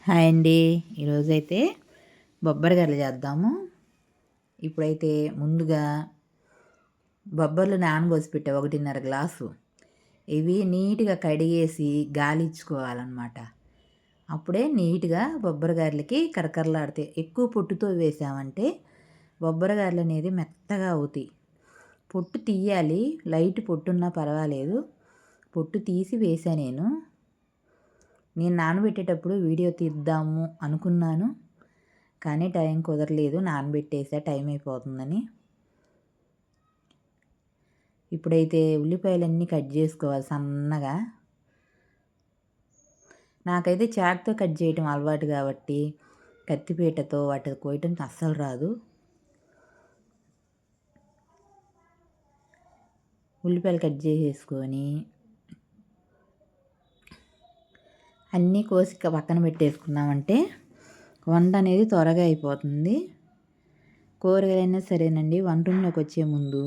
Hi అండి. ఈరోజైతే బొబ్బరి గారెలు చేద్దాము. ఇప్పుడైతే ముందుగా బొబ్బర్లు నానబోసి పెట్టా 1.5 గ్లాసు. ఇవి నీట్‌గా కడిగేసి గాలించుకోవాలన్నమాట. అప్పుడే నీట్‌గా బొబ్బరి గారెలకి కరకరలాడతాయి. ఎక్కువ పొట్టుతో వేసామంటే బొబ్బరి గారెలు అనేది మెత్తగా అవుతాయి. పొట్టు తీయాలి. లైట్ పొట్టున్నా పర్వాలేదు. పొట్టు తీసి వేసా నేను. నేను నానబెట్టేటప్పుడు వీడియో తీద్దాము అనుకున్నాను, కానీ టైం కుదరలేదు. నానబెట్టేసా టైం అయిపోతుందని. ఇప్పుడైతే ఉల్లిపాయలన్నీ కట్ చేసుకోవాలి సన్నగా. నాకైతే చాక్తో కట్ చేయటం అలవాటు కాబట్టి కత్తిపీటతో వాటి కోయటం అస్సలు రాదు. ఉల్లిపాయలు కట్ చేసేసుకొని అన్నీ కోసి పక్కన పెట్టేసుకున్నామంటే వంట అనేది త్వరగా అయిపోతుంది. కూరగాయలైనా సరేనండి, వంట రూమ్లోకి వచ్చే ముందు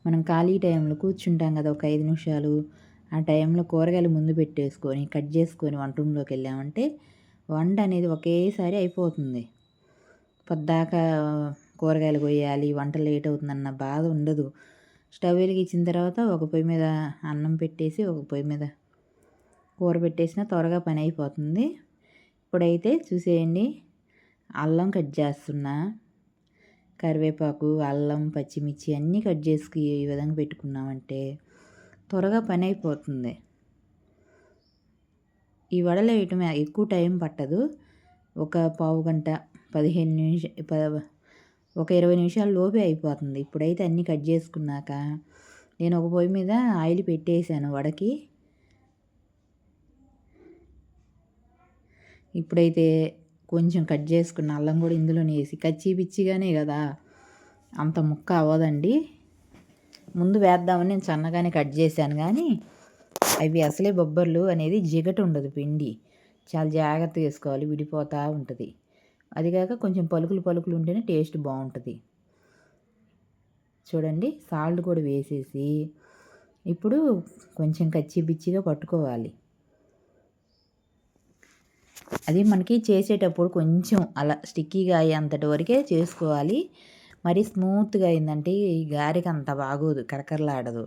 మనం ఖాళీ టైంలో కూర్చుంటాం కదా, ఒక 5 నిమిషాలు. ఆ టైంలో కూరగాయలు ముందు పెట్టేసుకొని కట్ చేసుకొని వంట రూమ్లోకి వెళ్ళామంటే వంట అనేది ఒకేసారి అయిపోతుంది. పొద్దాకా కూరగాయలు కొయ్యాలి, వంట లేట్ అవుతుందన్న బాధ ఉండదు. స్టవ్ వెలిగించిన తర్వాత ఒక పొయ్యి మీద అన్నం పెట్టేసి ఒక పొయ్యి మీద కూర పెట్టేసినా త్వరగా పని అయిపోతుంది. ఇప్పుడైతే చూసేయండి, అల్లం కట్ చేస్తున్నా. కరివేపాకు, అల్లం, పచ్చిమిర్చి అన్నీ కట్ చేసుకు ఈ విధంగా పెట్టుకున్నామంటే త్వరగా పని అయిపోతుంది. ఈ వడలు వేయటం ఎక్కువ టైం పట్టదు. ఒక పావు గంట, 15 నిమిషాలు, ఒక 20 నిమిషాల లోపే అయిపోతుంది. ఇప్పుడైతే అన్నీ కట్ చేసుకున్నాక నేను ఒక పొయ్యి మీద ఆయిల్ పెట్టేసాను వడకి. ఇప్పుడైతే కొంచెం కట్ చేసుకున్న అల్లం కూడా ఇందులోనే వేసి, కచ్చి పిచ్చిగానే కదా, అంత ముక్క అవ్వదండి. ముందు వేద్దామని నేను సన్నగానే కట్ చేశాను, కానీ అవి అసలే బొబ్బర్లు అనేది జిగట ఉండదు. పిండి చాలా జాగ్రత్తగా వేసుకోవాలి, విడిపోతూ ఉంటుంది. అదిగాక కొంచెం పలుకులు పలుకులు ఉంటేనే టేస్ట్ బాగుంటుంది. చూడండి, సాల్ట్ కూడా వేసేసి ఇప్పుడు కొంచెం కచ్చి పిచ్చిగా పట్టుకోవాలి. అది మనకి చేసేటప్పుడు కొంచెం అలా స్టిక్కీగా అయ్యేంతటి వరకే చేసుకోవాలి. మరి స్మూత్గా అయిందంటే ఈ గారెకి అంత బాగోదు, కరకరలాడదు.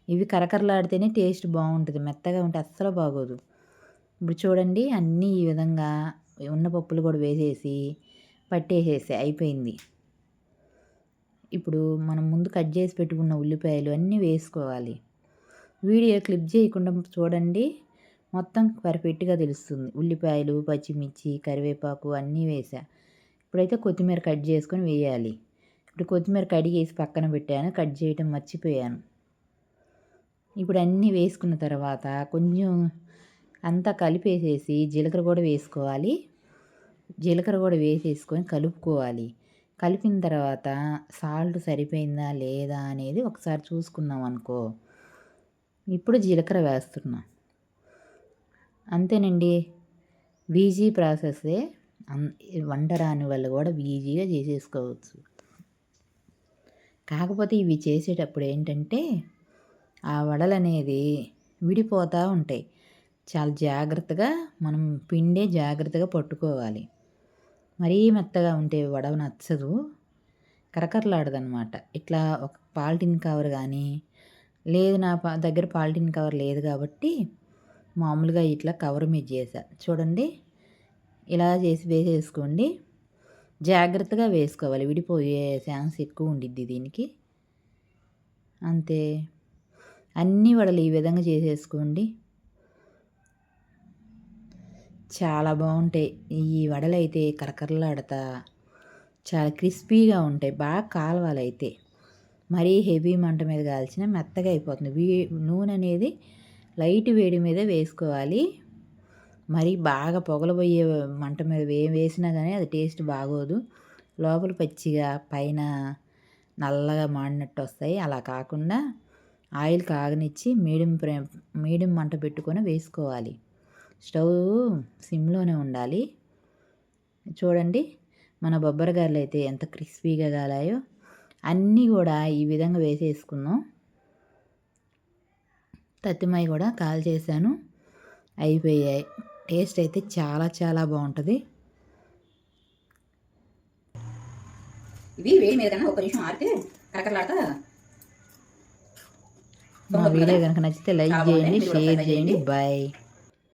ఇవి కరకరలాడితేనే టేస్ట్ బాగుంటుంది, మెత్తగా ఉంటే అస్సలు బాగోదు. ఇప్పుడు చూడండి, అన్నీ ఈ విధంగా ఉన్న పప్పులు కూడా వేసేసి పట్టేసేసి అయిపోయింది. ఇప్పుడు మనం ముందు కట్ చేసి పెట్టుకున్న ఉల్లిపాయలు అన్నీ వేసుకోవాలి. వీడియో క్లిప్ చేయకుండా చూడండి, మొత్తం పర్ఫెక్ట్గా తెలుస్తుంది. ఉల్లిపాయలు, పచ్చిమిర్చి, కరివేపాకు అన్నీ వేసా. ఇప్పుడైతే కొత్తిమీర కట్ చేసుకొని వేయాలి. ఇప్పుడు కొత్తిమీర కడిగేసి పక్కన పెట్టాను, కట్ చేయటం మర్చిపోయాను. ఇప్పుడు అన్నీ వేసుకున్న తర్వాత కొంచెం అంతా కలిపేసేసి జీలకర్ర కూడా వేసుకోవాలి. జీలకర్ర కూడా వేసేసుకొని కలుపుకోవాలి. కలిపిన తర్వాత సాల్ట్ సరిపోయిందా లేదా అనేది ఒకసారి చూసుకున్నాం అనుకో. ఇప్పుడు జీలకర్ర వేస్తున్నా. అంతేనండి, ఈజీ ప్రాసెస్సే. వంట రాని వాళ్ళు కూడా ఈజీగా చేసేసుకోవచ్చు. కాకపోతే ఇవి చేసేటప్పుడు ఏంటంటే ఆ వడలు అనేది విడిపోతూ ఉంటాయి. చాలా జాగ్రత్తగా మనం పిండే జాగ్రత్తగా పట్టుకోవాలి. మరీ మెత్తగా ఉంటే వడ నచ్చదు, కరకరలాడదనమాట. ఇట్లా ఒక పాలిథిన్ కవర్ కానీ, లేదు నా దగ్గర పాలిథిన్ కవర్ లేదు కాబట్టి మామూలుగా ఇట్లా కవర్ మీద చేసా. చూడండి, ఇలా చేసి వేసేసుకోండి. జాగ్రత్తగా వేసుకోవాలి, విడిపోయే ఛాన్స్ ఎక్కువ ఉండిద్ది దీనికి. అంతే, అన్ని వడలు ఈ విధంగా చేసేసుకోండి. చాలా బాగుంటాయి ఈ వడలు అయితే, కరకరలాడతా చాలా క్రిస్పీగా ఉంటాయి. బాగా కాలవాలి అయితే, మరీ హెవీ మంట మీద కాల్చిన మెత్తగా అయిపోతుంది. నూనె అనేది లైట్ వేడి మీద వేసుకోవాలి. మరి బాగా పొగలబోయే మంట మీద వేసినా కానీ అది టేస్ట్ బాగోదు. లోపల పచ్చిగా పైన నల్లగా మాడినట్టు వస్తాయి. అలా కాకుండా ఆయిల్ కాగనిచ్చి మీడియం మంట పెట్టుకొని వేసుకోవాలి. స్టవ్ సిమ్లోనే ఉండాలి. చూడండి, మన బొబ్బరి గారెలు అయితే ఎంత క్రిస్పీగా కాలాయో. అన్నీ కూడా ఈ విధంగా వేసేసుకున్నాం. తత్తిమై కూడా కాల్ చేశాను, అయిపోయాయి. టేస్ట్ అయితే చాలా చాలా బాగుంటుంది. ఇవి వేడి మీద కన్నా ఒక నిమిషం ఆరితే కరకరలాడతా. మా వీడియో కనుక నచ్చితే లైక్ చేయండి, షేర్ చేయండి. బాయ్.